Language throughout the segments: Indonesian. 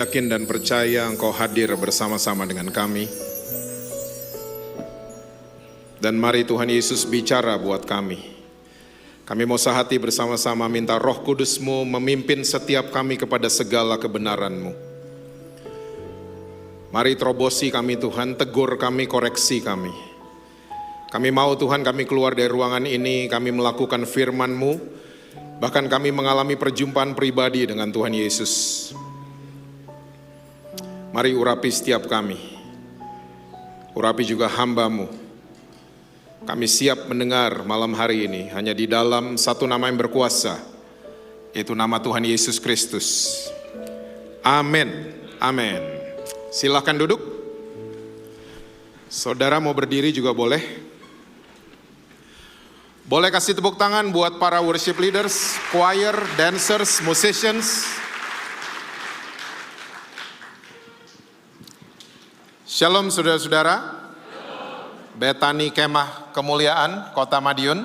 Yakin dan percaya Engkau hadir bersama-sama dengan kami. Dan mari Tuhan Yesus bicara buat kami. Kami mau sehati bersama-sama minta Roh Kudus-Mu memimpin setiap kami kepada segala kebenaran-Mu. Mari terobosi kami Tuhan, tegur kami, koreksi kami. Kami mau Tuhan kami keluar dari ruangan ini, kami melakukan firman-Mu, bahkan kami mengalami perjumpaan pribadi dengan Tuhan Yesus. Mari urapi setiap kami, urapi juga hamba-Mu. Kami siap mendengar malam hari ini hanya di dalam satu nama yang berkuasa, yaitu nama Tuhan Yesus Kristus. Amin, amin. Silakan duduk. Saudara mau berdiri juga boleh. Boleh kasih tepuk tangan buat para worship leaders, choir, dancers, musicians. Shalom saudara-saudara. Betani Kemah Kemuliaan, Kota Madiun.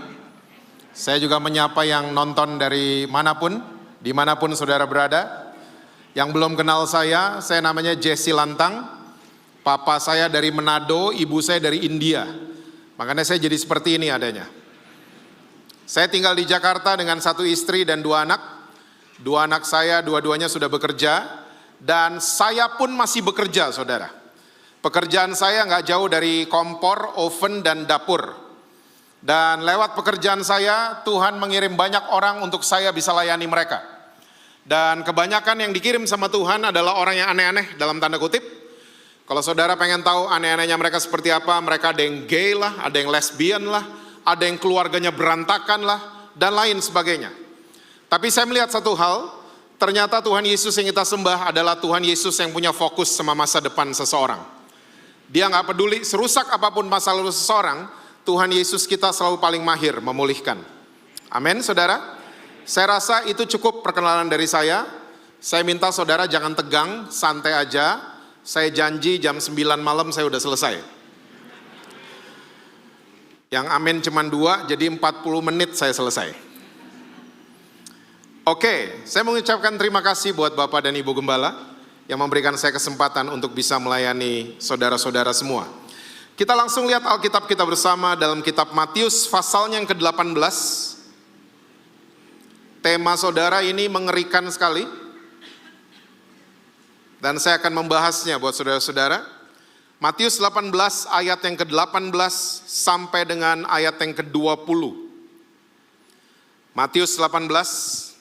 Saya juga menyapa yang nonton dari manapun, dimanapun saudara berada. Yang belum kenal saya namanya Jesse Lantang. Papa saya dari Manado, ibu saya dari India. Makanya saya jadi seperti ini adanya. Saya tinggal di Jakarta dengan satu istri dan dua anak. Dua anak saya, dua-duanya sudah bekerja. Dan saya pun masih bekerja, saudara. Pekerjaan saya nggak jauh dari kompor, oven, dan dapur. Dan lewat pekerjaan saya, Tuhan mengirim banyak orang untuk saya bisa layani mereka. Dan kebanyakan yang dikirim sama Tuhan adalah orang yang aneh-aneh dalam tanda kutip. Kalau saudara pengen tahu aneh-anehnya mereka seperti apa, mereka ada yang gay lah, ada yang lesbian lah, ada yang keluarganya berantakan lah, dan lain sebagainya. Tapi saya melihat satu hal, ternyata Tuhan Yesus yang kita sembah adalah Tuhan Yesus yang punya fokus sama masa depan seseorang. Dia nggak peduli serusak apapun masa lalu seseorang, Tuhan Yesus kita selalu paling mahir memulihkan. Amin, saudara. Saya rasa itu cukup perkenalan dari saya. Saya minta saudara jangan tegang, santai aja. Saya janji jam 9 malam saya udah selesai. Yang amin cuma 2, jadi 40 menit saya selesai. Oke, saya mengucapkan terima kasih buat Bapak dan Ibu Gembala yang memberikan saya kesempatan untuk bisa melayani saudara-saudara semua. Kita langsung lihat Alkitab kita bersama dalam kitab Matius pasalnya yang ke-18. Tema saudara ini mengerikan sekali. Dan saya akan membahasnya buat saudara-saudara. Matius 18 ayat yang ke-18 sampai dengan ayat yang ke-20. Matius 18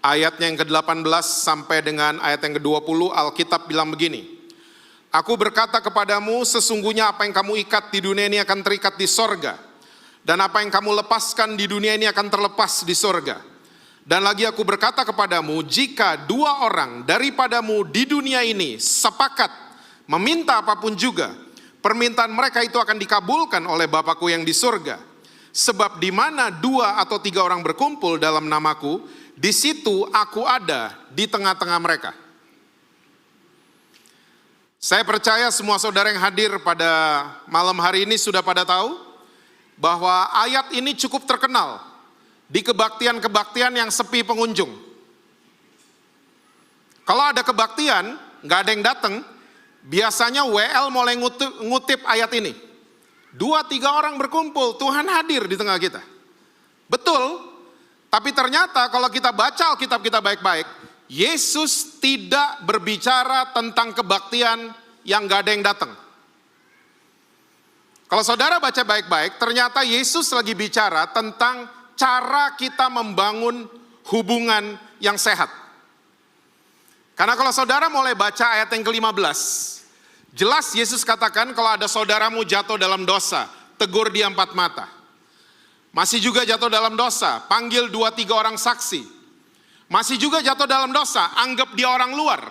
ayatnya yang ke-18 sampai dengan ayat yang ke-20, Alkitab bilang begini. Aku berkata kepadamu, sesungguhnya apa yang kamu ikat di dunia ini akan terikat di sorga. Dan apa yang kamu lepaskan di dunia ini akan terlepas di sorga. Dan lagi aku berkata kepadamu, jika dua orang daripadamu di dunia ini sepakat meminta apapun juga, permintaan mereka itu akan dikabulkan oleh Bapakku yang di sorga. Sebab di mana 2 atau 3 orang berkumpul dalam namaku, di situ aku ada di tengah-tengah mereka. Saya percaya semua saudara yang hadir pada malam hari ini sudah pada tahu bahwa ayat ini cukup terkenal di kebaktian-kebaktian yang sepi pengunjung. Kalau ada kebaktian, nggak ada yang datang, biasanya WL mulai ngutip ayat ini. 2-3 orang berkumpul, Tuhan hadir di tengah kita. Betul. Tapi ternyata kalau kita baca Alkitab kita baik-baik, Yesus tidak berbicara tentang kebaktian yang gak ada yang datang. Kalau saudara baca baik-baik, ternyata Yesus lagi bicara tentang cara kita membangun hubungan yang sehat. Karena kalau saudara mulai baca ayat yang ke-15, jelas Yesus katakan kalau ada saudaramu jatuh dalam dosa, tegur dia 4 mata. Masih juga jatuh dalam dosa, panggil 2-3 orang saksi. Masih juga jatuh dalam dosa, anggap dia orang luar.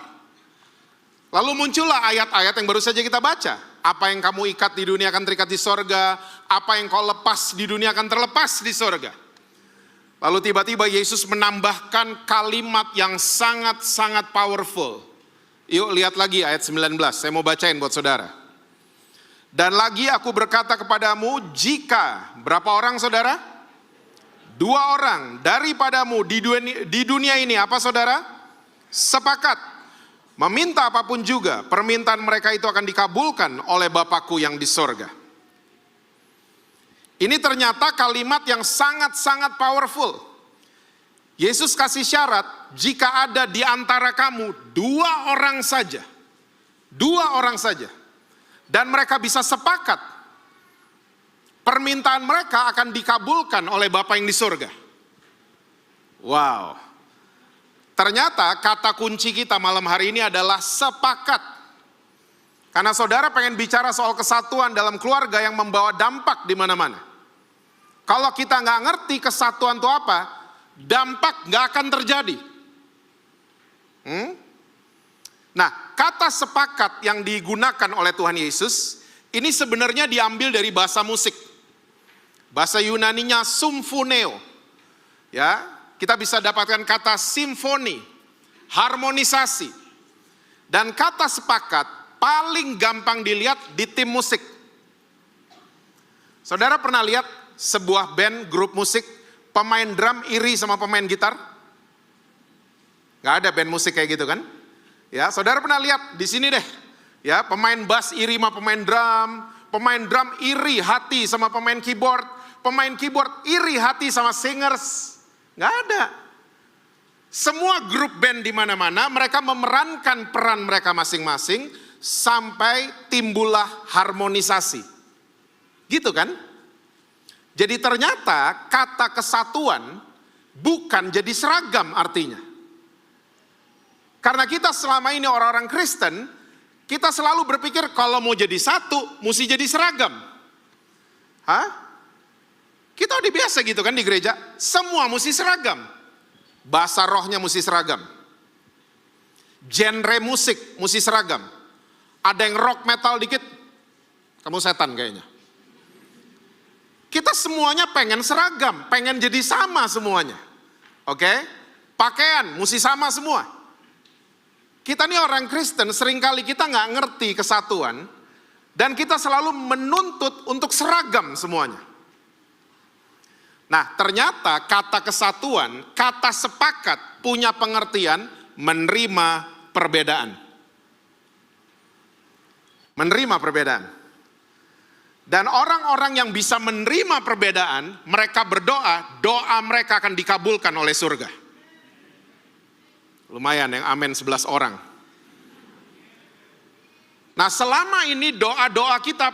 Lalu muncullah ayat-ayat yang baru saja kita baca. Apa yang kamu ikat di dunia akan terikat di sorga, apa yang kau lepas di dunia akan terlepas di sorga. Lalu tiba-tiba Yesus menambahkan kalimat yang sangat-sangat powerful. Yuk lihat lagi ayat 19, saya mau bacain buat saudara. Dan lagi aku berkata kepadamu, jika, berapa orang saudara? 2 orang daripadamu di dunia ini, apa saudara? sepakat, meminta apapun juga, permintaan mereka itu akan dikabulkan oleh Bapakku yang di sorga. Ini ternyata kalimat yang sangat-sangat powerful. Yesus kasih syarat, jika ada di antara kamu 2 orang saja, 2 orang saja, dan mereka bisa sepakat, permintaan mereka akan dikabulkan oleh Bapa yang di surga. Wow. Ternyata kata kunci kita malam hari ini adalah sepakat. Karena saudara pengen bicara soal kesatuan dalam keluarga yang membawa dampak di mana-mana. Kalau kita nggak ngerti kesatuan itu apa, dampak nggak akan terjadi. Nah, kata sepakat yang digunakan oleh Tuhan Yesus, ini sebenarnya diambil dari bahasa musik. Bahasa Yunaninya symphoneo. Ya, kita bisa dapatkan kata simfoni, harmonisasi. Dan kata sepakat paling gampang dilihat di tim musik. Saudara pernah lihat sebuah band, grup musik, pemain drum iri sama pemain gitar? Gak ada band musik kayak gitu kan? Ya, saudara pernah lihat di sini deh. Ya, pemain bass iri sama pemain drum iri hati sama pemain keyboard iri hati sama singers. Gak ada. Semua grup band di mana-mana mereka memerankan peran mereka masing-masing sampai timbullah harmonisasi. Gitu kan? Jadi ternyata kata kesatuan bukan jadi seragam artinya. Karena kita selama ini orang-orang Kristen, kita selalu berpikir kalau mau jadi satu, mesti jadi seragam. Hah? Kita udah biasa gitu kan di gereja, semua mesti seragam. Bahasa rohnya mesti seragam. Genre musik mesti seragam. Ada yang rock metal dikit, kamu setan kayaknya. Kita semuanya pengen seragam, pengen jadi sama semuanya. Oke? Pakaian mesti sama semua. Kita nih orang Kristen, seringkali kita nggak ngerti kesatuan, dan kita selalu menuntut untuk seragam semuanya. Nah, ternyata kata kesatuan, kata sepakat punya pengertian menerima perbedaan. Menerima perbedaan. Dan orang-orang yang bisa menerima perbedaan, mereka berdoa, doa mereka akan dikabulkan oleh surga. Lumayan yang amin 11 orang. Nah, selama ini doa-doa kita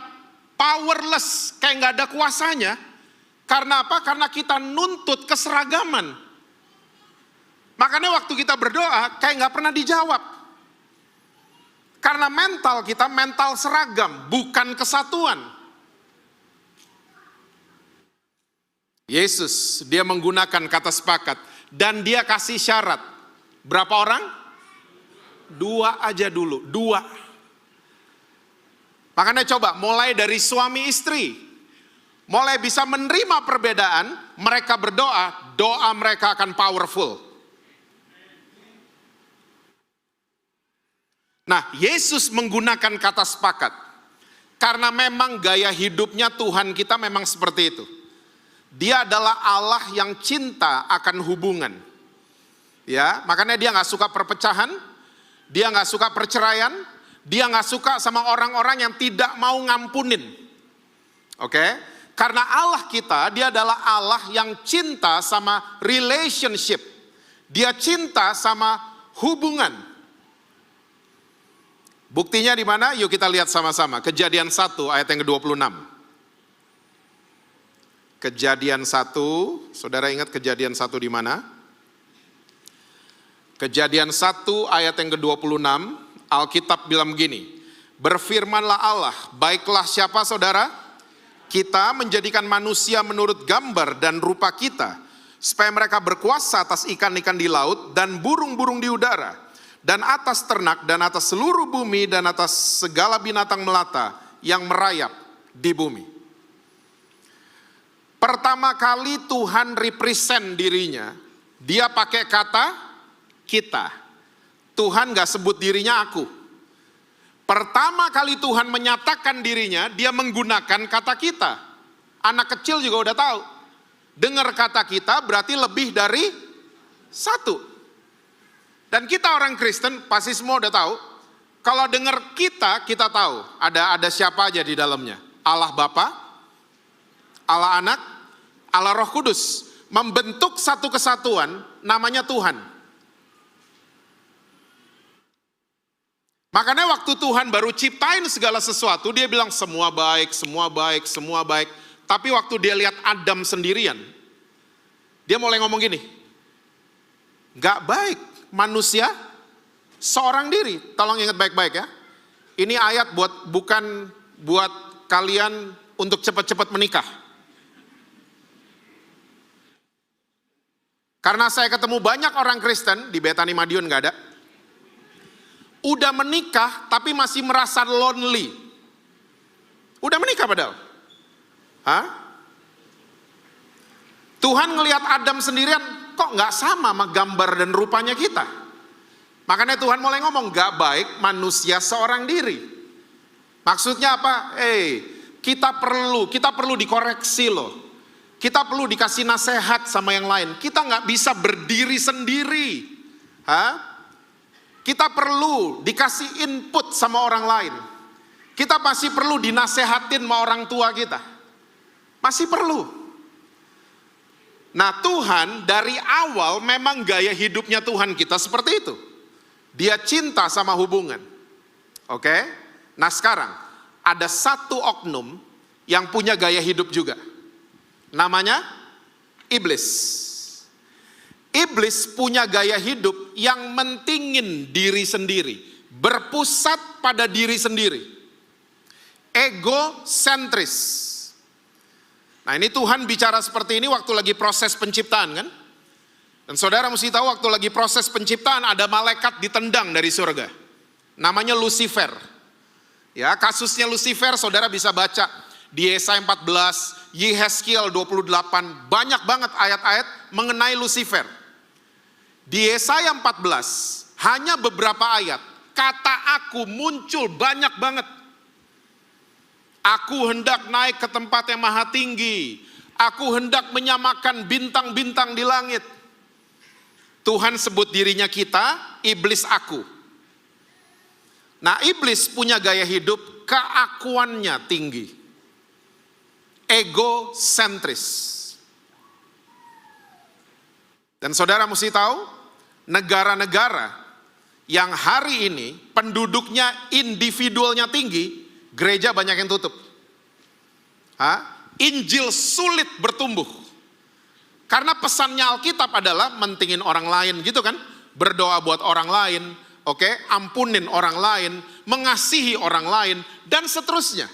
powerless, kayak nggak ada kuasanya. Karena apa? Karena kita nuntut keseragaman. Makanya waktu kita berdoa, kayak nggak pernah dijawab. Karena mental kita mental seragam, bukan kesatuan. Yesus, dia menggunakan kata sepakat. Dan dia kasih syarat. Berapa orang? 2 aja dulu, 2. Makanya coba, mulai dari suami istri. Mulai bisa menerima perbedaan, mereka berdoa, doa mereka akan powerful. Nah, Yesus menggunakan kata sepakat. Karena memang gaya hidupnya Tuhan kita memang seperti itu. Dia adalah Allah yang cinta akan hubungan. Ya, makanya dia nggak suka perpecahan, dia nggak suka perceraian, dia nggak suka sama orang-orang yang tidak mau ngampunin. Oke? Karena Allah kita, dia adalah Allah yang cinta sama relationship. Dia cinta sama hubungan. Buktinya di mana? Yuk kita lihat sama-sama. Kejadian 1 ayat yang ke-26. Kejadian 1, saudara ingat kejadian 1 di mana? Kejadian 1 ayat yang ke-26, Alkitab bilang begini, berfirmanlah Allah, baiklah siapa saudara? Kita menjadikan manusia menurut gambar dan rupa kita, supaya mereka berkuasa atas ikan-ikan di laut dan burung-burung di udara, dan atas ternak dan atas seluruh bumi dan atas segala binatang melata yang merayap di bumi. Pertama kali Tuhan represent dirinya, dia pakai kata kita. Tuhan gak sebut dirinya aku. Pertama kali Tuhan menyatakan dirinya, dia menggunakan kata kita. Anak kecil juga udah tahu. Dengar kata kita berarti lebih dari 1. Dan kita orang Kristen pasti semua udah tahu, kalau dengar kita tahu ada siapa aja di dalamnya. Allah Bapa, Allah Anak, Allah Roh Kudus membentuk satu kesatuan namanya Tuhan. Makanya waktu Tuhan baru ciptain segala sesuatu, dia bilang semua baik, semua baik, semua baik. Tapi waktu dia lihat Adam sendirian, dia mulai ngomong gini, gak baik manusia seorang diri. Tolong ingat baik-baik ya. Ini ayat bukan buat kalian untuk cepat-cepat menikah. Karena saya ketemu banyak orang Kristen, di Bethany Madiun gak ada, udah menikah tapi masih merasa lonely. Udah menikah padahal. Hah? Tuhan ngelihat Adam sendirian, kok gak sama sama gambar dan rupanya kita. Makanya Tuhan mulai ngomong, gak baik manusia seorang diri. Maksudnya apa? Kita perlu dikoreksi loh. Kita perlu dikasih nasihat sama yang lain. Kita gak bisa berdiri sendiri. Hah? Kita perlu dikasih input sama orang lain. Kita pasti perlu dinasehatin sama orang tua kita. Masih perlu. Nah Tuhan dari awal memang gaya hidupnya Tuhan kita seperti itu. Dia cinta sama hubungan. Oke? Nah sekarang ada satu oknum yang punya gaya hidup juga. Namanya iblis. Iblis punya gaya hidup yang mentingin diri sendiri, berpusat pada diri sendiri, egosentris. Nah ini Tuhan bicara seperti ini waktu lagi proses penciptaan kan? Dan saudara mesti tahu waktu lagi proses penciptaan ada malaikat ditendang dari surga, namanya Lucifer. Ya kasusnya Lucifer saudara bisa baca di Yesaya 14, Yehezkiel 28, banyak banget ayat-ayat mengenai Lucifer. Di Yesaya 14, hanya beberapa ayat, kata aku muncul banyak banget. Aku hendak naik ke tempat yang maha tinggi. Aku hendak menyamakan bintang-bintang di langit. Tuhan sebut dirinya kita, iblis aku. Nah iblis punya gaya hidup, keakuannya tinggi. Egosentris. Dan saudara mesti tahu, negara-negara yang hari ini penduduknya individualnya tinggi, gereja banyak yang tutup. Injil sulit bertumbuh. Karena pesannya Alkitab adalah mentingin orang lain gitu kan. Berdoa buat orang lain, oke, ampunin orang lain, mengasihi orang lain, dan seterusnya.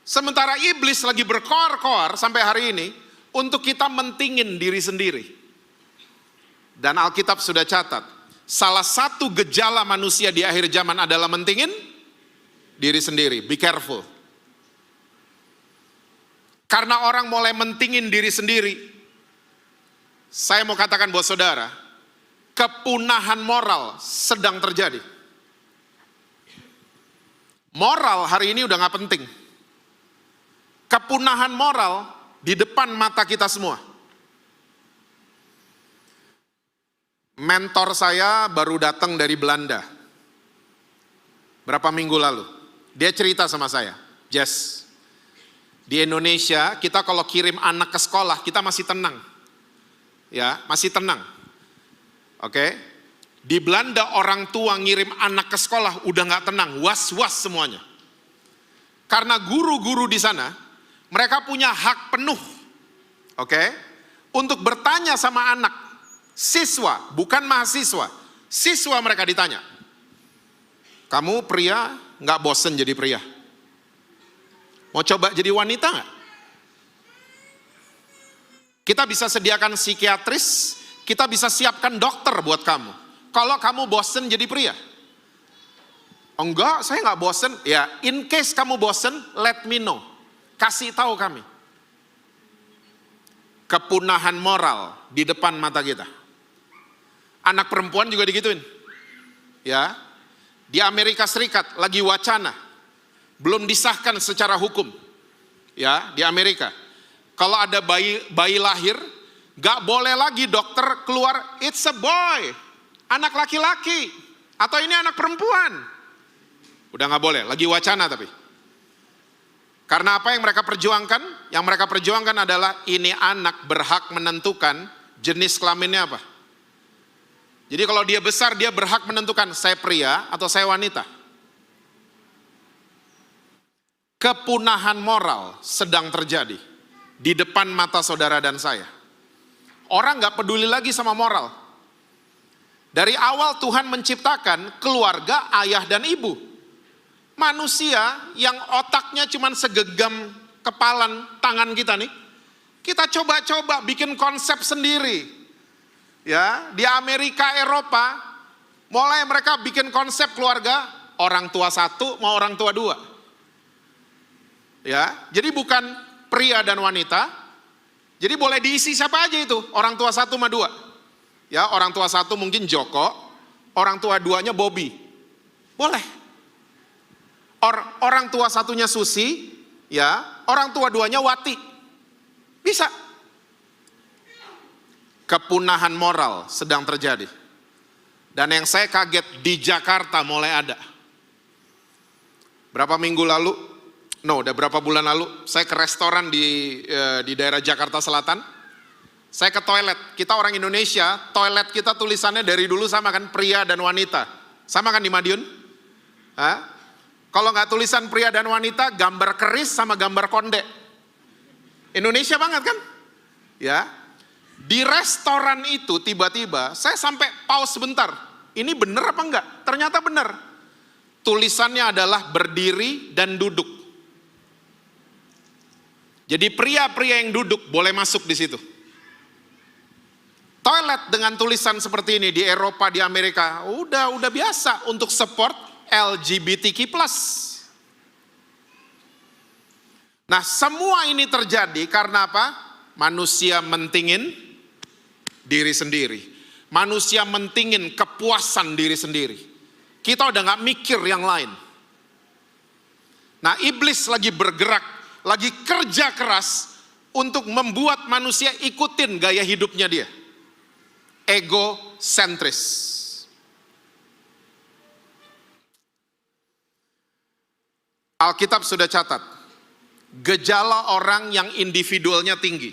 Sementara iblis lagi berkoar-koar sampai hari ini untuk kita mentingin diri sendiri. Dan Alkitab sudah catat, salah satu gejala manusia di akhir zaman adalah mentingin diri sendiri. Be careful. Karena orang mulai mentingin diri sendiri, saya mau katakan buat saudara, kepunahan moral sedang terjadi. Moral hari ini udah gak penting. Kepunahan moral di depan mata kita semua. Mentor saya baru datang dari Belanda. Berapa minggu lalu. Dia cerita sama saya, Jess, di Indonesia kita kalau kirim anak ke sekolah kita masih tenang. Ya, masih tenang. Oke. Di Belanda orang tua ngirim anak ke sekolah udah gak tenang, was-was semuanya. Karena guru-guru di sana, mereka punya hak penuh, oke, untuk bertanya sama anak, siswa, bukan mahasiswa, siswa mereka ditanya, kamu pria gak bosen jadi pria? Mau coba jadi wanita gak? Kita bisa sediakan psikiatris, kita bisa siapkan dokter buat kamu. Kalau kamu bosen jadi pria. Enggak, saya nggak bosen. Ya, in case kamu bosen, let me know. Kasih tahu kami. Kepunahan moral di depan mata kita. Anak perempuan juga digituin. Ya, di Amerika Serikat lagi wacana, belum disahkan secara hukum. Ya, di Amerika. Kalau ada bayi lahir, gak boleh lagi dokter keluar, it's a boy. anak laki-laki, atau ini anak perempuan. Udah nggak boleh, lagi wacana tapi. Karena apa yang mereka perjuangkan? Yang mereka perjuangkan adalah ini anak berhak menentukan jenis kelaminnya apa. Jadi kalau dia besar, dia berhak menentukan saya pria atau saya wanita. Kepunahan moral sedang terjadi di depan mata saudara dan saya. Orang nggak peduli lagi sama moral. Dari awal Tuhan menciptakan keluarga ayah dan ibu. Manusia yang otaknya cuma segenggam kepalan tangan kita nih. Kita coba-coba bikin konsep sendiri. Ya, di Amerika, Eropa, mulai mereka bikin konsep keluarga orang tua satu mau orang tua dua. Ya, jadi bukan pria dan wanita. Jadi boleh diisi siapa aja itu, orang tua satu sama dua. Ya, orang tua satu mungkin Joko, orang tua duanya Bobby. Boleh. Orang tua satunya Susi, ya, orang tua duanya Wati. Bisa. Kepunahan moral sedang terjadi. Dan yang saya kaget di Jakarta mulai ada. Berapa minggu lalu, udah berapa bulan lalu, saya ke restoran di daerah Jakarta Selatan. Saya ke toilet, kita orang Indonesia, toilet kita tulisannya dari dulu sama kan, pria dan wanita. Sama kan di Madiun? Kalau nggak tulisan pria dan wanita, gambar keris sama gambar konde. Indonesia banget kan? Ya. Di restoran itu tiba-tiba saya sampai pause sebentar. Ini benar apa enggak? Ternyata benar. Tulisannya adalah berdiri dan duduk. Jadi pria-pria yang duduk boleh masuk di situ. Toilet dengan tulisan seperti ini di Eropa, di Amerika, udah biasa untuk support LGBTQ+. Nah, semua ini terjadi karena apa? Manusia mentingin diri sendiri. Manusia mentingin kepuasan diri sendiri. Kita udah gak mikir yang lain. Nah, iblis lagi bergerak, lagi kerja keras untuk membuat manusia ikutin gaya hidupnya dia. Egosentris. Alkitab sudah catat, gejala orang yang individualnya tinggi.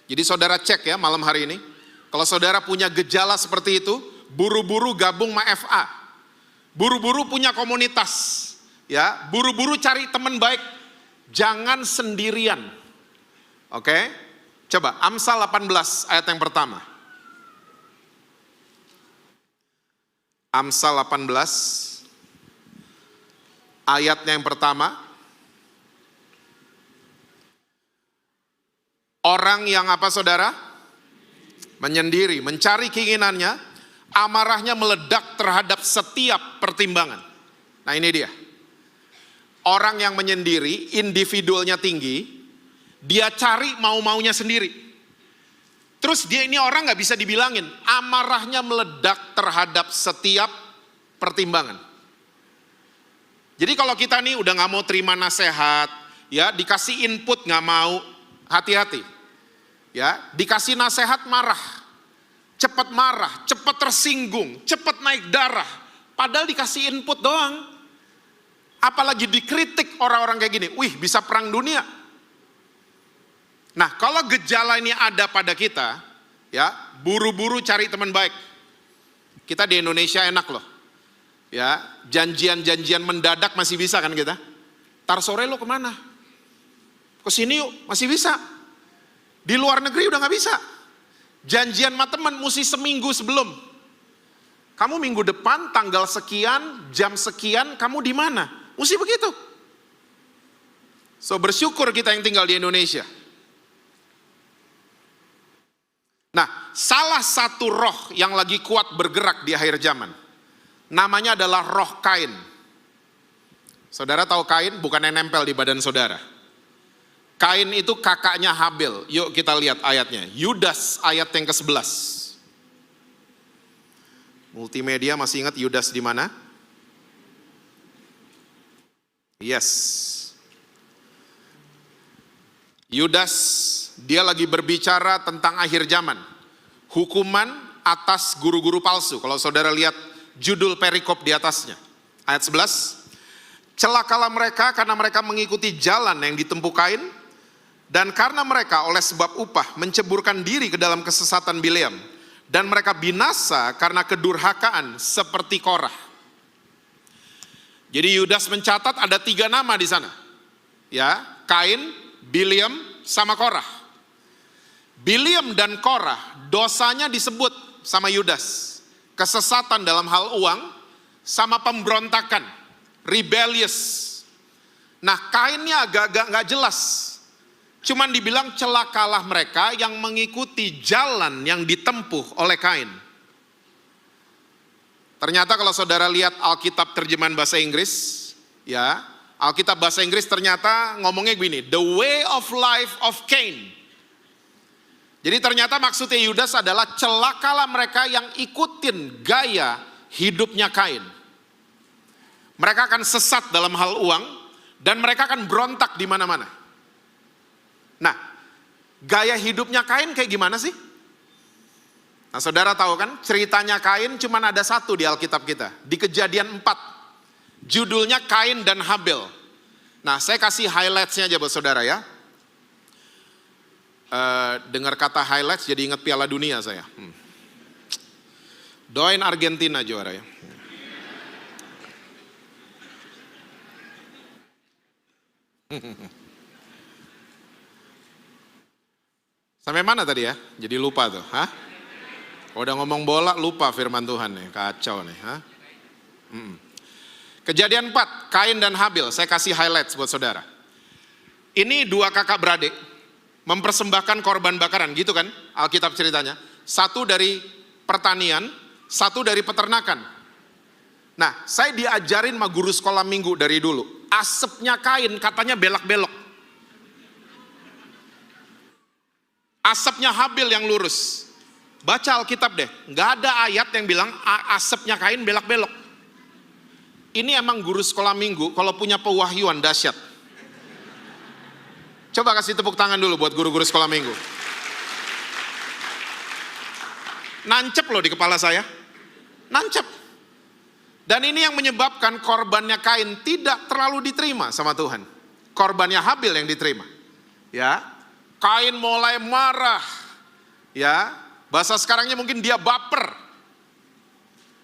Jadi saudara cek ya malam hari ini, kalau saudara punya gejala seperti itu, buru-buru gabung sama FA. Buru-buru punya komunitas. Ya, buru-buru cari teman baik. Jangan sendirian. Oke? Coba Amsal 18 ayat yang pertama. Amsal 18 ayatnya yang pertama. Orang yang apa saudara? Menyendiri, mencari keinginannya, amarahnya meledak terhadap setiap pertimbangan. Nah ini dia. Orang yang menyendiri, individualnya tinggi, dia cari mau-maunya sendiri. Terus dia ini orang gak bisa dibilangin, amarahnya meledak terhadap setiap pertimbangan. Jadi kalau kita nih udah gak mau terima nasihat, ya dikasih input gak mau, hati-hati. Ya, dikasih nasihat marah, cepat tersinggung, cepat naik darah. Padahal dikasih input doang. Apalagi dikritik orang-orang kayak gini, wih bisa perang dunia. Nah kalau gejala ini ada pada kita, ya buru-buru cari teman baik. Kita di Indonesia enak loh. Ya, janjian-janjian mendadak masih bisa kan kita. Tar sore lo kemana? Kesini yuk, masih bisa. Di luar negeri udah gak bisa. Janjian sama teman mesti seminggu sebelum. Kamu minggu depan tanggal sekian, jam sekian, kamu di mana? Mesti begitu. So bersyukur kita yang tinggal di Indonesia. Nah, salah satu roh yang lagi kuat bergerak di akhir zaman. Namanya adalah roh Kain. Saudara tahu Kain bukan yang nempel di badan saudara. Kain itu kakaknya Habil. Yuk kita lihat ayatnya. Yudas ayat yang ke-11. Multimedia masih ingat Yudas di mana? Yes. Yudas dia lagi berbicara tentang akhir zaman. Hukuman atas guru-guru palsu. Kalau saudara lihat judul perikop di atasnya. Ayat 11. Celakalah mereka karena mereka mengikuti jalan yang ditempuh Kain, dan karena mereka oleh sebab upah menceburkan diri ke dalam kesesatan Bileam, dan mereka binasa karena kedurhakaan seperti Korah. Jadi Yudas mencatat ada 3 nama di sana. Ya, Kain, Bileam, sama Korah. Bileam dan Korah dosanya disebut sama Yudas. Kesesatan dalam hal uang sama pemberontakan, rebellious. Nah, Kainnya agak-agak nggak jelas. Cuman dibilang celakalah mereka yang mengikuti jalan yang ditempuh oleh Kain. Ternyata kalau saudara lihat Alkitab terjemahan bahasa Inggris, ya, Alkitab bahasa Inggris ternyata ngomongnya begini, the way of life of Cain. Jadi ternyata maksudnya Yudas adalah celakalah mereka yang ikutin gaya hidupnya Kain. Mereka akan sesat dalam hal uang dan mereka akan berontak di mana-mana. Nah, gaya hidupnya Kain kayak gimana sih? Nah, saudara tahu kan ceritanya Kain cuma ada 1 di Alkitab kita, di Kejadian 4. Judulnya Kain dan Habel. Nah, saya kasih highlights-nya aja buat saudara ya. Dengar kata highlights jadi ingat Piala Dunia saya. Doain Argentina juara ya. Sampai mana tadi ya? Jadi lupa tuh, hah? Udah ngomong bola lupa firman Tuhan nih, kacau nih, hah? Kejadian 4, Kain dan Habel, saya kasih highlights buat saudara. Ini 2 kakak beradik mempersembahkan korban bakaran, gitu kan Alkitab ceritanya. 1 dari pertanian, 1 dari peternakan. Nah, saya diajarin sama guru sekolah minggu dari dulu. Asapnya Kain katanya belak-belok. Asapnya Habel yang lurus. Baca Alkitab deh, nggak ada ayat yang bilang asapnya Kain belak-belok. Ini emang guru sekolah minggu kalau punya pewahyuan dahsyat. Coba kasih tepuk tangan dulu buat guru-guru sekolah minggu. Nancep loh di kepala saya. Nancep. Dan ini yang menyebabkan korbannya Kain tidak terlalu diterima sama Tuhan. Korbannya Habel yang diterima. Ya, Kain mulai marah. Ya, bahasa sekarangnya mungkin dia baper.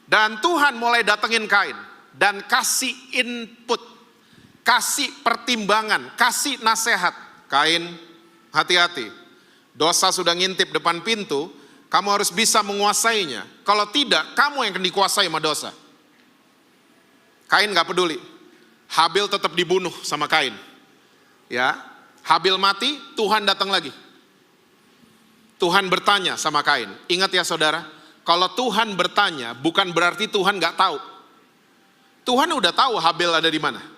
Dan Tuhan mulai datengin Kain dan kasih input, kasih pertimbangan, kasih nasihat. Kain, hati-hati. Dosa sudah ngintip depan pintu, kamu harus bisa menguasainya. Kalau tidak, kamu yang akan dikuasai sama dosa. Kain gak peduli. Habel tetap dibunuh sama Kain. Ya, Habel mati, Tuhan datang lagi. Tuhan bertanya sama Kain. Ingat ya saudara, kalau Tuhan bertanya bukan berarti Tuhan gak tahu. Tuhan udah tahu Habel ada di mana.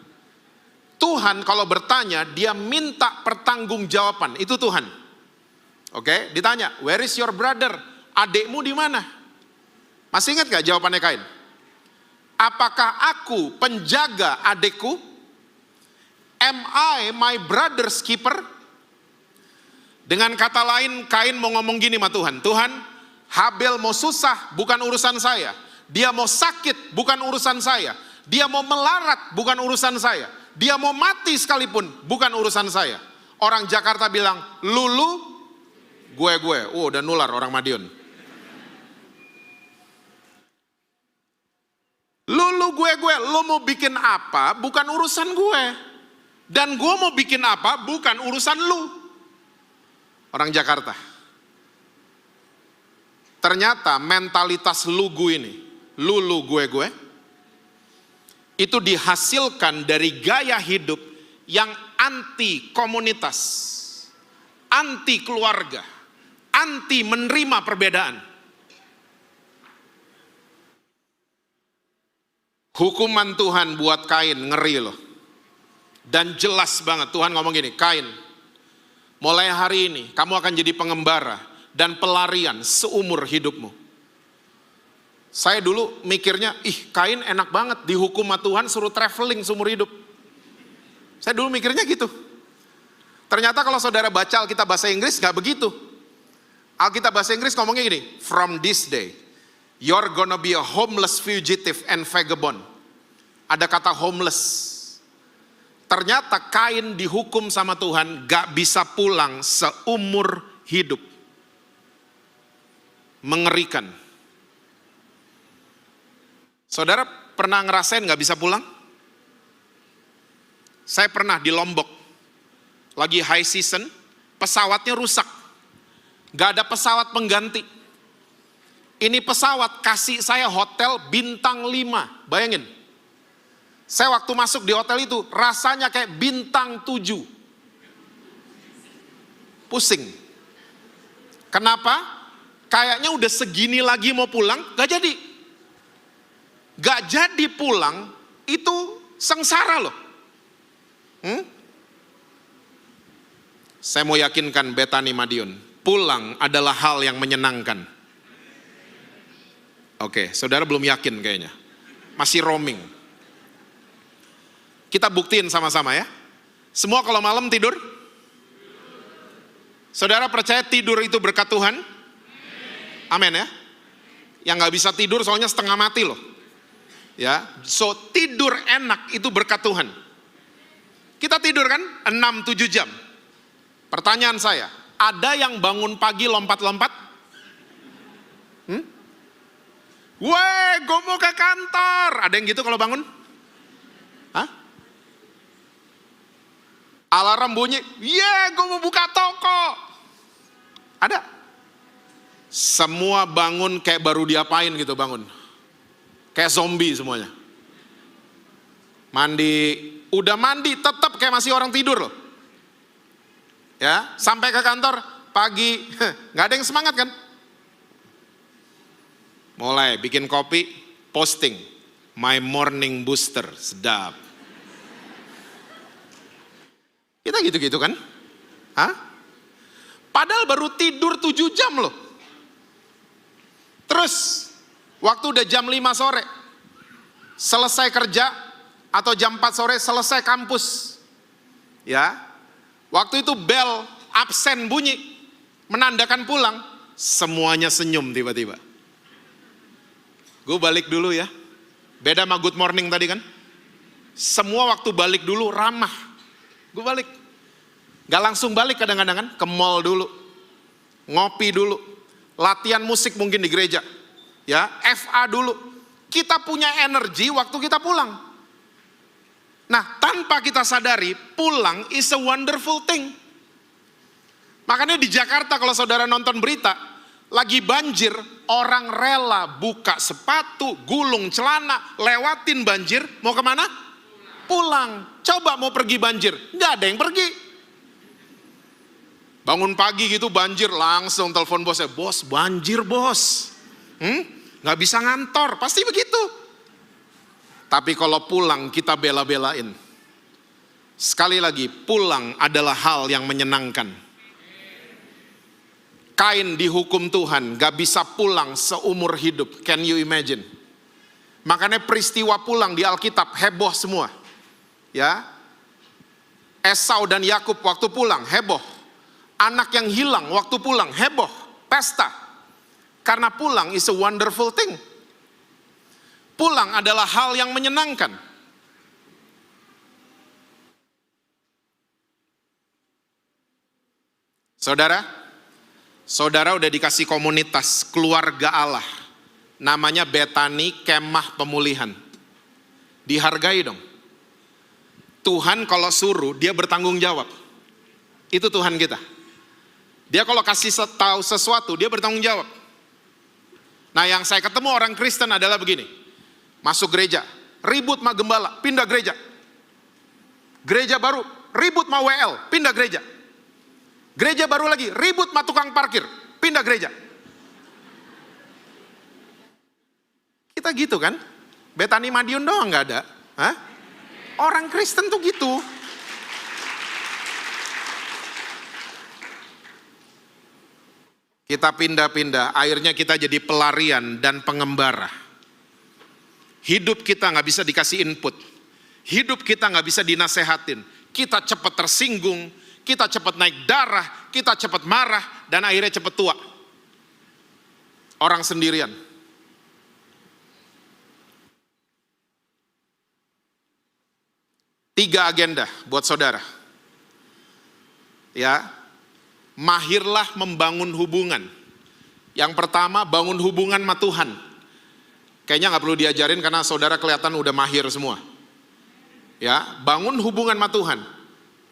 Tuhan kalau bertanya, dia minta pertanggungjawaban. Itu Tuhan. Oke, ditanya, where is your brother? Adikmu di mana? Masih ingat gak jawabannya Kain? Apakah aku penjaga adikku? Am I my brother's keeper? Dengan kata lain, Kain mau ngomong gini sama Tuhan. Tuhan, Habel mau susah, bukan urusan saya. Dia mau sakit, bukan urusan saya. Dia mau melarat, bukan urusan saya. Dia mau mati sekalipun, bukan urusan saya. Orang Jakarta bilang, lulu, gue. Udah nular orang Madiun. Lulu gue, lo mau bikin apa, bukan urusan gue. Dan gue mau bikin apa, bukan urusan lu. Orang Jakarta. Ternyata mentalitas lugu ini, lulu gue, itu dihasilkan dari gaya hidup yang anti komunitas, anti keluarga, anti menerima perbedaan. Hukuman Tuhan buat Kain ngeri loh. Dan jelas banget Tuhan ngomong gini, Kain, mulai hari ini kamu akan jadi pengembara dan pelarian seumur hidupmu. Saya dulu mikirnya, Kain enak banget dihukum sama Tuhan suruh traveling seumur hidup. Saya dulu mikirnya gitu. Ternyata kalau saudara baca Alkitab bahasa Inggris gak begitu. Alkitab bahasa Inggris ngomongnya gini, from this day, you're gonna be a homeless fugitive and vagabond. Ada kata homeless. Ternyata Kain dihukum sama Tuhan, gak bisa pulang seumur hidup. Mengerikan. Saudara pernah ngerasain gak bisa pulang? Saya pernah di Lombok, lagi high season, pesawatnya rusak. Gak ada pesawat pengganti. Ini pesawat kasih saya hotel bintang 5, bayangin. Saya waktu masuk di hotel itu rasanya kayak bintang 7. Pusing. Kenapa? Kayaknya udah segini lagi mau pulang, gak jadi. Gak jadi pulang, itu sengsara loh. Saya mau yakinkan Bethany Madiun, pulang adalah hal yang menyenangkan. Oke, saudara belum yakin kayaknya. Masih roaming. Kita buktiin sama-sama ya. Semua kalau malam tidur? Saudara percaya tidur itu berkat Tuhan? Amin ya. Yang gak bisa tidur soalnya setengah mati loh. Ya, so tidur enak itu berkat Tuhan. Kita tidur kan 6-7 jam. Pertanyaan saya, ada yang bangun pagi lompat-lompat? Weh, gue mau ke kantor. Ada yang gitu kalau bangun? Hah? Alarm bunyi, gue mau buka toko. Ada? Semua bangun kayak baru diapain gitu bangun. Kayak zombie semuanya. Mandi, udah mandi tetap kayak masih orang tidur loh. Ya, sampai ke kantor pagi, nggak ada yang semangat kan? Mulai bikin kopi, posting, my morning booster, sedap. Kita gitu-gitu kan? Hah? Padahal baru tidur 7 jam loh. Terus, waktu udah jam 5 sore, selesai kerja, atau jam 4 sore selesai kampus. Ya, waktu itu bel absen bunyi, menandakan pulang, semuanya senyum tiba-tiba. Gue balik dulu ya, beda sama good morning tadi kan. Semua waktu balik dulu ramah. Gue balik, gak langsung balik kadang-kadang kan, ke mall dulu, ngopi dulu, latihan musik mungkin di gereja, ya FA dulu. Kita punya energi waktu kita pulang. Nah, tanpa kita sadari, pulang is a wonderful thing. Makanya di Jakarta kalau saudara nonton berita, lagi banjir, orang rela buka sepatu, gulung celana, lewatin banjir, mau kemana? Pulang. Coba mau pergi banjir, nggak ada yang pergi. Bangun pagi gitu banjir, langsung telepon bosnya, bos banjir bos. Nggak bisa ngantor, pasti begitu. Tapi kalau pulang kita bela-belain. Sekali lagi, pulang adalah hal yang menyenangkan. Kain dihukum Tuhan, gak bisa pulang seumur hidup. Can you imagine? Makanya peristiwa pulang di Alkitab heboh semua. Ya, Esau dan Yakub waktu pulang heboh. Anak yang hilang waktu pulang heboh, pesta. Karena pulang is a wonderful thing. Pulang adalah hal yang menyenangkan. Saudara udah dikasih komunitas keluarga Allah. Namanya Bethany Kemah Pemulihan. Dihargai dong. Tuhan kalau suruh dia bertanggung jawab. Itu Tuhan kita. Dia kalau kasih tahu sesuatu dia bertanggung jawab. Nah, yang saya ketemu orang Kristen adalah begini. Masuk gereja, ribut sama gembala, pindah gereja. Gereja baru, ribut sama WL, pindah gereja. Gereja baru lagi, ribut sama tukang parkir, pindah gereja. Kita gitu kan? Bethany Madiun doang nggak ada. Hah? Orang Kristen tuh gitu. Kita pindah-pindah, akhirnya kita jadi pelarian dan pengembara. Hidup kita nggak bisa dikasih input. Hidup kita nggak bisa dinasehatin. Kita cepat tersinggung, kita cepat naik darah, kita cepat marah, dan akhirnya cepat tua. orang sendirian. Tiga agenda buat saudara. Ya, mahirlah membangun hubungan. Yang pertama, bangun hubungan sama Tuhan. Kayaknya nggak perlu diajarin karena saudara kelihatan udah mahir semua. Ya, bangun hubungan sama Tuhan.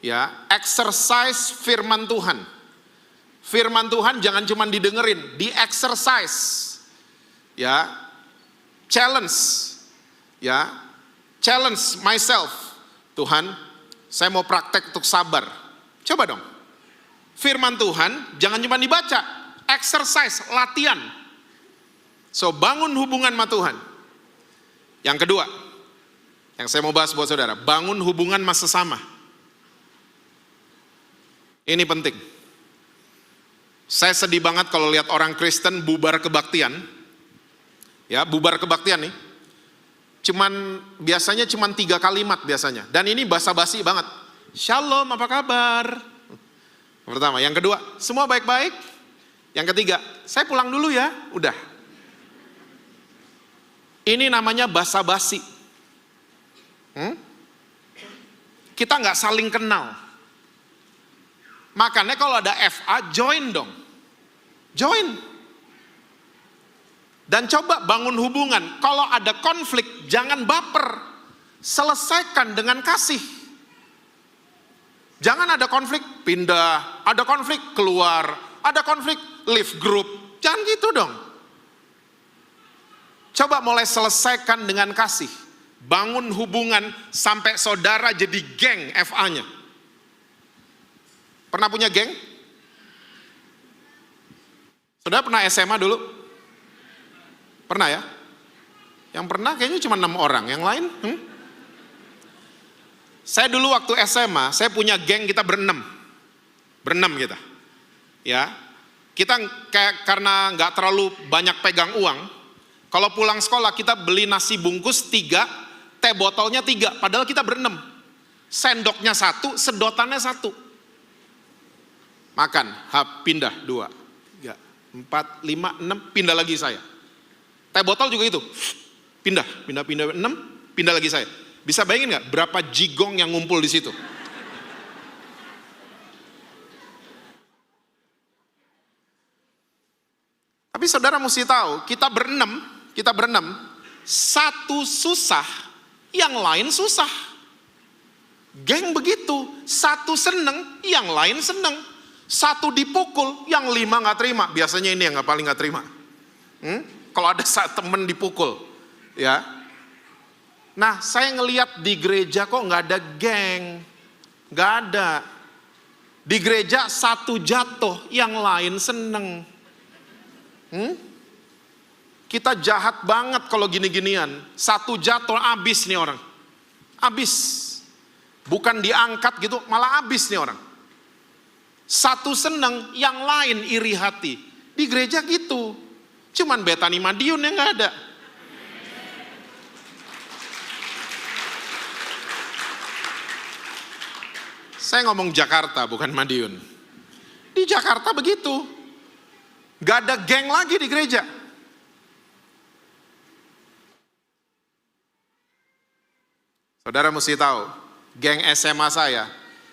Ya, exercise firman Tuhan. Firman Tuhan jangan cuma didengerin, di exercise. Ya, challenge. Ya, challenge myself. Tuhan, saya mau praktek untuk sabar. Coba dong. Firman Tuhan jangan cuma dibaca, exercise, latihan. So, bangun hubungan sama Tuhan. Yang kedua, yang saya mau bahas buat saudara, bangun hubungan sama sesama. Ini penting. Saya sedih banget kalau lihat orang Kristen bubar kebaktian. Ya, bubar kebaktian nih. Biasanya cuman 3 kalimat biasanya. Dan ini basa-basi banget. Shalom, apa kabar? Pertama. Yang kedua, semua baik-baik. Yang ketiga, saya pulang dulu ya. Udah. Ini namanya basa-basi. Kita nggak saling kenal. Makanya kalau ada FA, join dong. Join. Dan coba bangun hubungan. Kalau ada konflik, jangan baper. Selesaikan dengan kasih. Jangan ada konflik, pindah. Ada konflik, keluar. Ada konflik, leave group. Jangan gitu dong. Coba mulai selesaikan dengan kasih. Bangun hubungan sampai saudara jadi geng FA-nya. Pernah punya geng? Saudara pernah SMA dulu? Pernah ya? Yang pernah kayaknya cuma 6 orang, yang lain? Saya dulu waktu SMA, saya punya geng, kita berenam kita. Ya, kita karena nggak terlalu banyak pegang uang, kalau pulang sekolah kita beli nasi bungkus 3, teh botolnya 3, padahal kita berenam. Sendoknya 1, sedotannya 1. Makan, pindah 2, 3, 4, 5, 6, pindah lagi saya. Teh botol juga itu, pindah 6, pindah lagi saya. Bisa bayangin nggak berapa jigong yang ngumpul di situ? Tapi saudara mesti tahu, kita berenam, satu susah, yang lain susah. Geng begitu, satu seneng, yang lain seneng. Satu dipukul, yang 5 nggak terima. Biasanya ini yang paling nggak terima. Kalau ada temen dipukul, ya. Nah, saya ngelihat di gereja kok nggak ada geng, nggak ada. Di gereja satu jatuh, yang lain seneng. Kita jahat banget kalau gini-ginian. Satu jatuh, abis nih orang. Abis. Bukan diangkat gitu, malah abis nih orang. Satu seneng, yang lain iri hati. Di gereja gitu. Cuman Bethany Madiun yang nggak ada. Saya ngomong Jakarta, bukan Madiun. Di Jakarta begitu. Nggak ada geng lagi di gereja. Saudara mesti tahu, geng SMA saya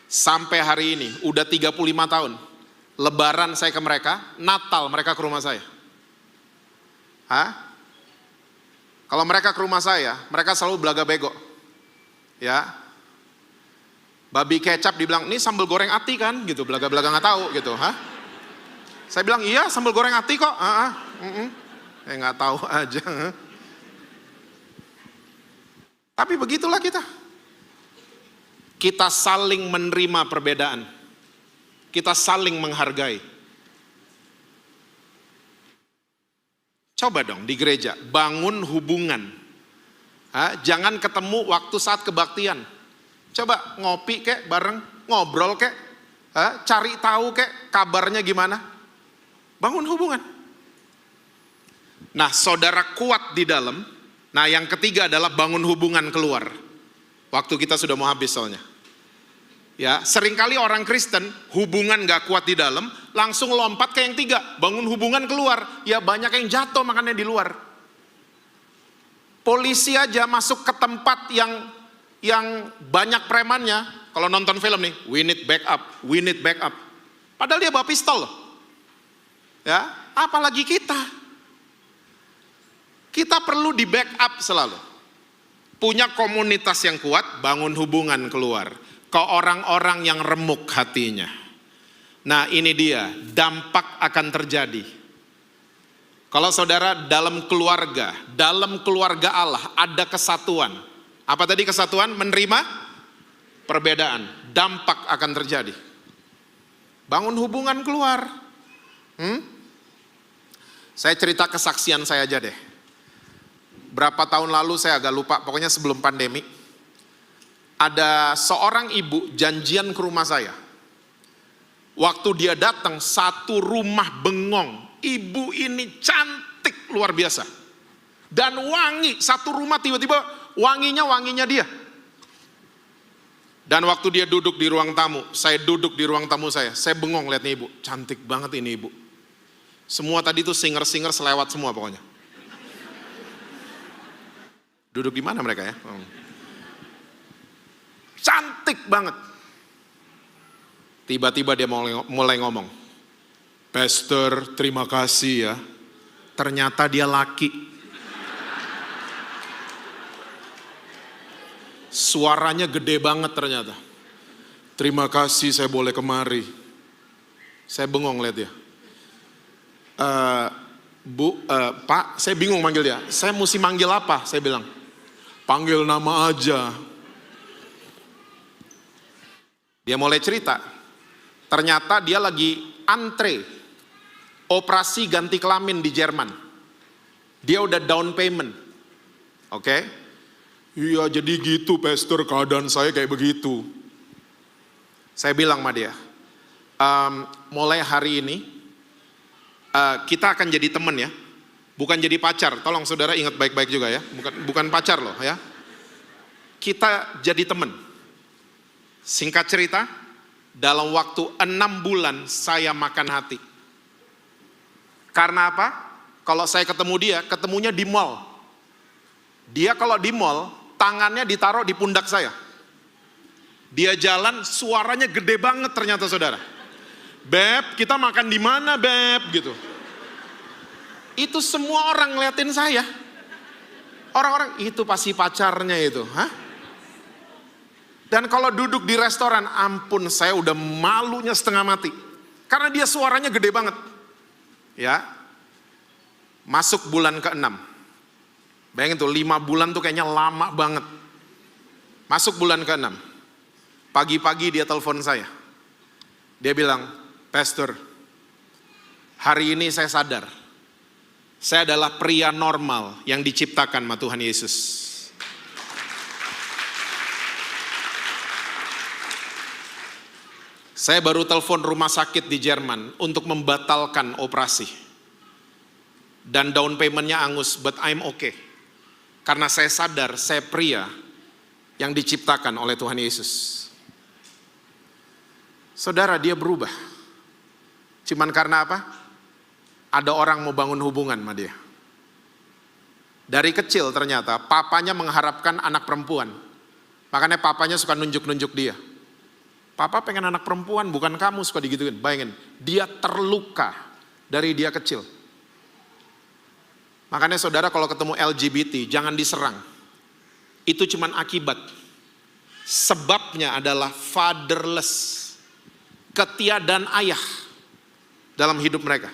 sampai hari ini udah 35 tahun. Lebaran saya ke mereka, Natal mereka ke rumah saya. Kalau mereka ke rumah saya, mereka selalu belaga bego. Ya. Babi kecap dibilang, "Ini sambal goreng ati kan?" gitu, belaga-belaga nggak tahu gitu, Saya bilang, "Iya, sambal goreng ati kok." Nggak tahu aja. Tapi begitulah kita. Kita saling menerima perbedaan. Kita saling menghargai. Coba dong di gereja, bangun hubungan. Jangan ketemu waktu saat kebaktian. Coba ngopi kek bareng, ngobrol kek, cari tahu kek kabarnya gimana. Bangun hubungan. Nah, saudara kuat di dalam. Nah, yang ketiga adalah bangun hubungan keluar. Waktu kita sudah mau habis soalnya. Ya, seringkali orang Kristen hubungan gak kuat di dalam, langsung lompat ke yang 3, bangun hubungan keluar. Ya banyak yang jatuh makanya di luar. Polisi aja masuk ke tempat yang banyak premannya. Kalau nonton film nih, we need backup, we need backup. Padahal dia bawa pistol loh. Ya, apalagi kita. Kita perlu di backup selalu. Punya komunitas yang kuat, bangun hubungan keluar. Ke orang-orang yang remuk hatinya. Nah ini dia, dampak akan terjadi. Kalau saudara dalam keluarga Allah ada kesatuan. Apa tadi kesatuan? Menerima perbedaan. Dampak akan terjadi. Bangun hubungan keluar. Saya cerita kesaksian saya aja deh. Berapa tahun lalu saya agak lupa, pokoknya sebelum pandemi. Ada seorang ibu janjian ke rumah saya. Waktu dia datang, satu rumah bengong. Ibu ini cantik luar biasa. Dan wangi, satu rumah tiba-tiba wanginya dia. Dan waktu dia duduk di ruang tamu, saya duduk di ruang tamu saya bengong lihat nih ibu, cantik banget ini ibu. Semua tadi tuh singer-singer selewat semua pokoknya. Duduk di mana mereka ya? Cantik banget. Tiba-tiba dia mulai ngomong, Pastor terima kasih ya. Ternyata dia laki. Suaranya gede banget ternyata. Terima kasih saya boleh kemari. Saya bengong lihat dia. Pak, saya bingung manggil dia. Saya mesti manggil apa? Saya bilang, panggil nama aja. Dia mulai cerita. Ternyata dia lagi antre operasi ganti kelamin di Jerman. Dia udah down payment. Oke? Iya jadi gitu pastor, keadaan saya kayak begitu. Saya bilang sama dia, mulai hari ini kita akan jadi teman ya. Bukan jadi pacar, tolong saudara ingat baik-baik juga ya. Bukan pacar loh ya. Kita jadi teman. Singkat cerita, dalam waktu 6 bulan saya makan hati. Karena apa? Kalau saya ketemu dia, ketemunya di mall. Dia kalau di mall, tangannya ditaruh di pundak saya. Dia jalan, suaranya gede banget ternyata saudara. Beb, kita makan di mana Beb? Gitu. Itu semua orang ngeliatin saya. Orang-orang, itu pasti pacarnya itu. Hah? Dan kalau duduk di restoran, ampun saya udah malunya setengah mati. Karena dia suaranya gede banget. Ya. Masuk bulan ke-6. Bayangin tuh 5 bulan tuh kayaknya lama banget. Masuk bulan ke-6. Pagi-pagi dia telepon saya. Dia bilang, Pastor, hari ini saya sadar. Saya adalah pria normal yang diciptakan sama Tuhan Yesus. Saya baru telepon rumah sakit di Jerman untuk membatalkan operasi. Dan down payment-nya angus, but I'm okay. Karena saya sadar, saya pria yang diciptakan oleh Tuhan Yesus. Saudara, dia berubah. Cuman karena apa? Ada orang mau bangun hubungan sama dia. Dari kecil ternyata, papanya mengharapkan anak perempuan. Makanya papanya suka nunjuk-nunjuk dia. Papa pengen anak perempuan, bukan kamu suka digituin. Bayangin, dia terluka dari dia kecil. Makanya saudara kalau ketemu LGBT, jangan diserang. Itu cuman akibat. Sebabnya adalah fatherless. Ketiadaan ayah dalam hidup mereka.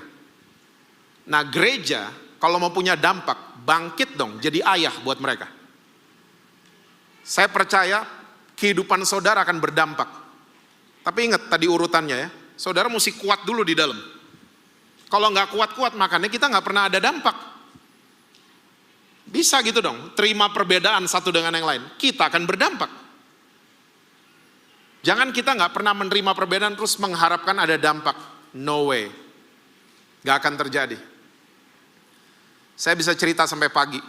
Nah gereja, kalau mau punya dampak, bangkit dong jadi ayah buat mereka. Saya percaya kehidupan saudara akan berdampak. Tapi ingat tadi urutannya ya, saudara mesti kuat dulu di dalam. Kalau nggak kuat-kuat makanya kita nggak pernah ada dampak. Bisa gitu dong, terima perbedaan satu dengan yang lain, kita akan berdampak. Jangan kita nggak pernah menerima perbedaan terus mengharapkan ada dampak. No way, nggak akan terjadi. Saya bisa cerita sampai pagi,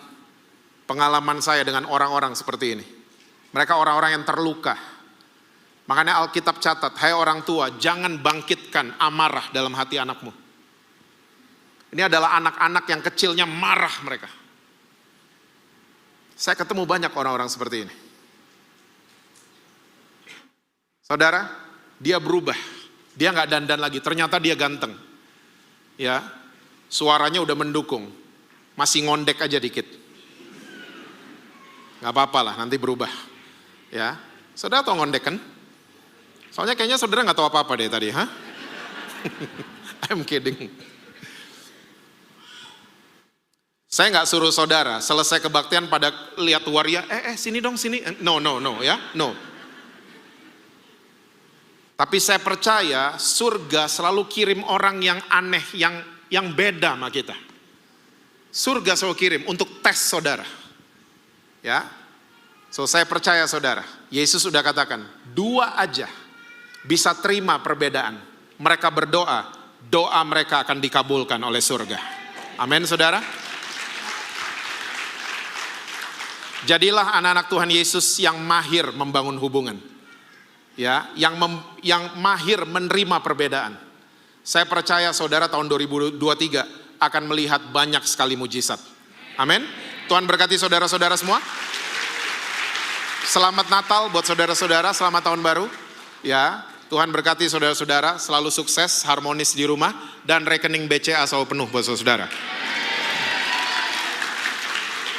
pengalaman saya dengan orang-orang seperti ini. Mereka orang-orang yang terluka. Makanya Alkitab catat, hai orang tua, jangan bangkitkan amarah dalam hati anakmu. Ini adalah anak-anak yang kecilnya marah mereka. Saya ketemu banyak orang-orang seperti ini. Saudara, dia berubah. Dia nggak dandan lagi, ternyata dia ganteng. Ya, suaranya udah mendukung. Masih ngondek aja dikit. Nggak apa-apa lah, nanti berubah. Ya, saudara tahu ngondek kan? Soalnya kayaknya saudara nggak tahu apa-apa deh tadi, ha? I'm kidding. Saya nggak suruh saudara selesai kebaktian pada lihat waria, sini dong sini, no ya, no. Tapi saya percaya surga selalu kirim orang yang aneh, yang beda sama kita. Surga selalu kirim untuk tes saudara, ya. So saya percaya saudara, Yesus sudah katakan 2 aja bisa terima perbedaan. Mereka berdoa, doa mereka akan dikabulkan oleh surga. Amin saudara. Jadilah anak-anak Tuhan Yesus yang mahir membangun hubungan. Ya, yang mahir menerima perbedaan. Saya percaya saudara tahun 2023 akan melihat banyak sekali mujizat. Amin. Tuhan berkati saudara-saudara semua. Selamat Natal buat saudara-saudara, selamat tahun baru. Ya, Tuhan berkati saudara-saudara, selalu sukses, harmonis di rumah, dan rekening BCA selalu penuh buat saudara.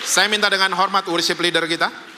Saya minta dengan hormat worship leader kita.